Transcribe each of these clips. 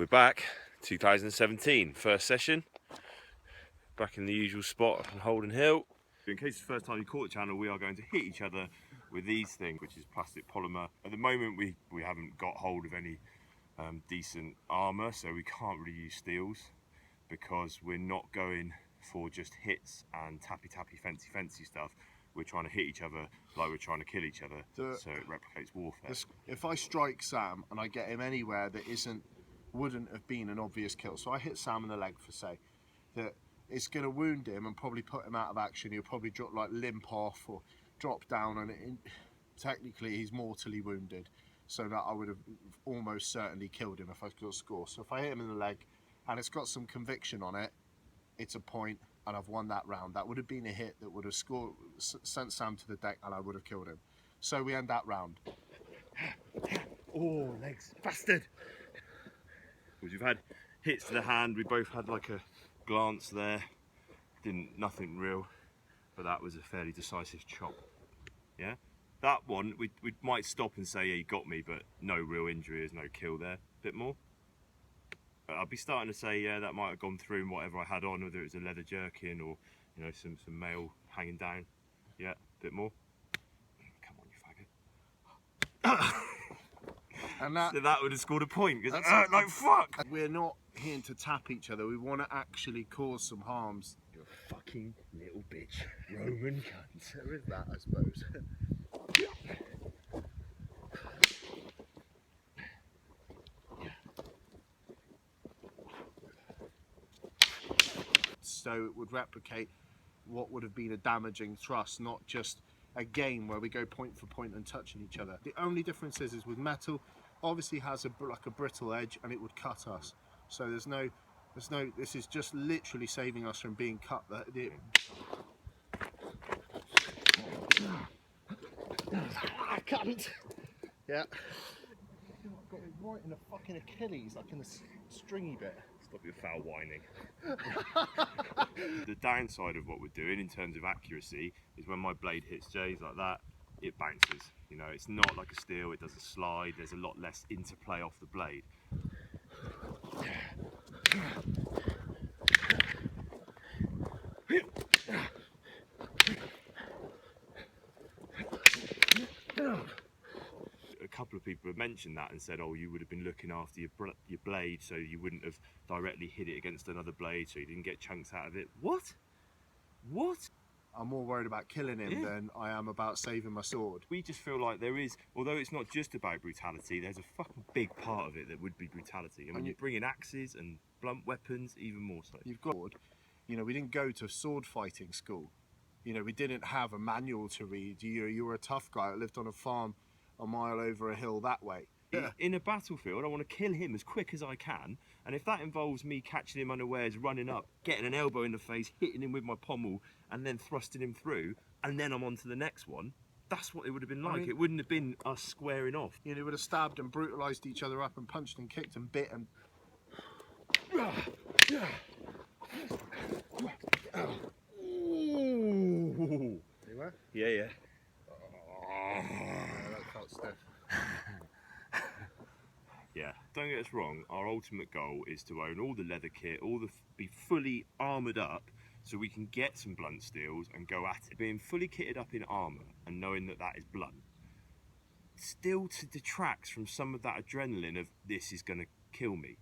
We're back, 2017, first session. Back in the usual spot up in Holden Hill. In case it's the first time you caught the channel, we are going to hit each other with these things, which is plastic polymer. At the moment, we haven't got hold of any decent armour, so we can't really use steels because we're not going for just hits and tappy fancy stuff. We're trying to hit each other like we're trying to kill each other, so it replicates warfare. If I strike Sam and I get him anywhere that wouldn't have been an obvious kill, so I hit Sam in the leg for say, that it's going to wound him and probably put him out of action. He'll probably drop, like, limp off or drop down, and technically he's mortally wounded, so that I would have almost certainly killed him if I could score. So if I hit him in the leg and it's got some conviction on it, it's a point and I've won that round. That would have been a hit that would have sent Sam to the deck and I would have killed him. So we end that round. Oh, legs, bastard! We've had hits to the hand. We both had like a glance there. Nothing real, but that was a fairly decisive chop. Yeah, that one we might stop and say, yeah, you got me, but no real injury. There's no kill there. Bit more. But I'll be starting to say, yeah, that might have gone through in whatever I had on, whether it was a leather jerkin or, you know, some mail hanging down. Yeah, bit more. Come on, you faggot. And so that would have scored a point, because like, fuck! We're not here to tap each other, we want to actually cause some harms. You're a fucking little bitch, Roman cunt. There is that, I suppose. So it would replicate what would have been a damaging thrust, not just a game where we go point for point and touching each other. The only difference is with metal, obviously has like a brittle edge and it would cut us. So there's no, this is just literally saving us from being cut. I can't. Yeah. Got me right in the fucking Achilles, like in the stringy bit. Stop your foul whining. The downside of what we're doing in terms of accuracy is when my blade hits Jay's like that, it bounces. You know, it's not like a steel, it doesn't slide, there's a lot less interplay off the blade. A couple of people have mentioned that and said, oh, you would have been looking after your blade so you wouldn't have directly hit it against another blade so you didn't get chunks out of it. What? I'm more worried about killing him than I am about saving my sword. We just feel like there is, although it's not just about brutality, there's a fucking big part of it that would be brutality. And when you bring in axes and blunt weapons, even more so. You've got, you know, we didn't go to sword fighting school. You know, we didn't have a manual to read. You were a tough guy that lived on a farm a mile over a hill that way. Yeah. In a battlefield, I want to kill him as quick as I can, and if that involves me catching him unawares, running up, getting an elbow in the face, hitting him with my pommel, and then thrusting him through, and then I'm on to the next one, that's what it would have been like. I mean, it wouldn't have been us squaring off. You know, we would have stabbed and brutalised each other up and punched and kicked and bit and... Ooh. You were? Yeah. That felt stiff. Yeah, don't get us wrong, our ultimate goal is to own all the leather kit, be fully armoured up so we can get some blunt steels and go at it. Being fully kitted up in armour and knowing that that is blunt still detracts from some of that adrenaline of this is going to kill me.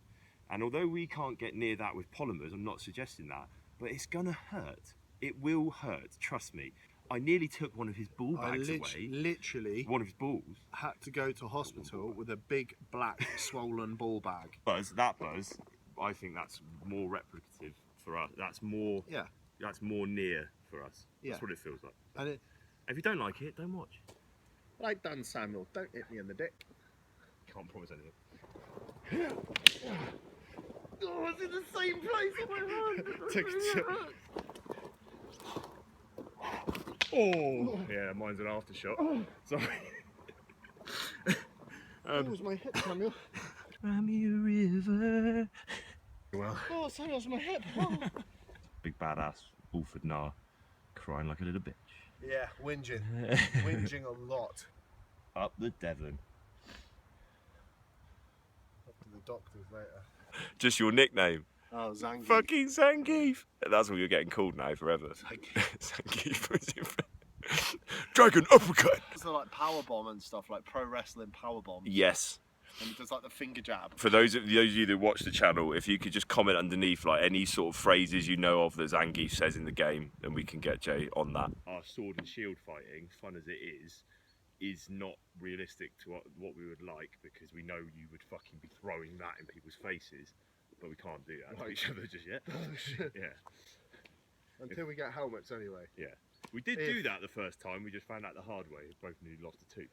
And although we can't get near that with polymers, I'm not suggesting that, but it's going to hurt. It will hurt, trust me. I nearly took one of his ball bags away. Literally, one of his balls. Had to go to hospital with a big black swollen ball bag. Buzz, I think that's more replicative for us. That's more. Yeah. That's more near for us. Yeah. That's what it feels like. And if you don't like it, don't watch. Like Dan Samuel, don't hit me in the dick. Can't promise anything. Oh, it's in the same place on my hand. Oh, yeah, mine's an aftershock. Sorry. That was my hip, Samuel. Rammy River. Well. Oh, Samuel's my hip. Oh. Big badass Wolford Nar, crying like a little bitch. Yeah, whinging. Whinging a lot. Up the Devon. Up to the doctors later. Just your nickname. Oh, Zangief. Fucking Zangief. That's what you're getting called now forever. Zangief. Dragon uppercut. It's like power bomb and stuff, like pro wrestling power bombs. Yes. And he does like the finger jab. For those of you that watch the channel, if you could just comment underneath like any sort of phrases you know of that Zangief says in the game, then we can get Jay on that. Our sword and shield fighting, fun as it is not realistic to what we would like, because we know you would fucking be throwing that in people's faces, but we can't do that to each other just yet. Oh shit. Yeah. Until we get helmets anyway. Yeah. We did do that the first time, we just found out the hard way. Both knew we lost a tooth.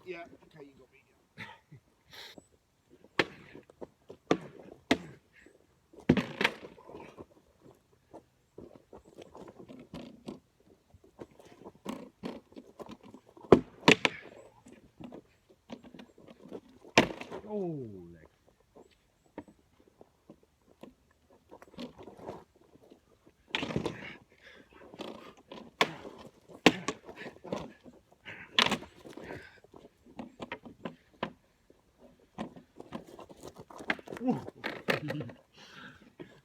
Yeah, okay, you got me. Oh, leg.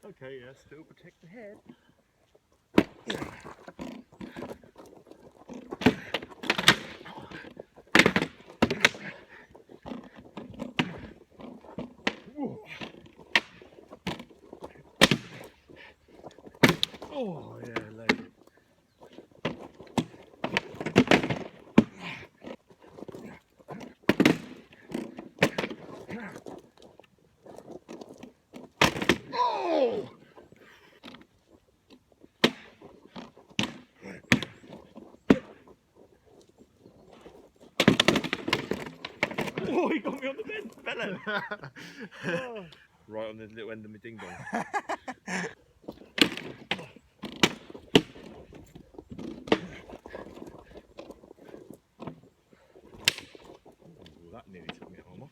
Okay, yeah, still protect the head. Oh, yeah, leg. Oh! Oh, he got me on the belly. Oh. Right on the little end of my ding dong. Oh, that nearly took me arm off.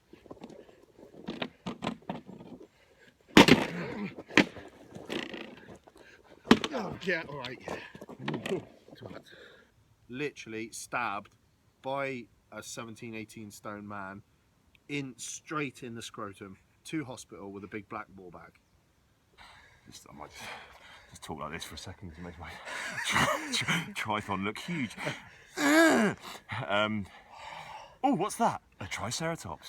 Oh, yeah, alright. Literally stabbed by a 17, 18 stone man straight in the scrotum to hospital with a big black ball bag. I might just talk like this for a second to make my trithon look huge. Oh, what's that? A triceratops.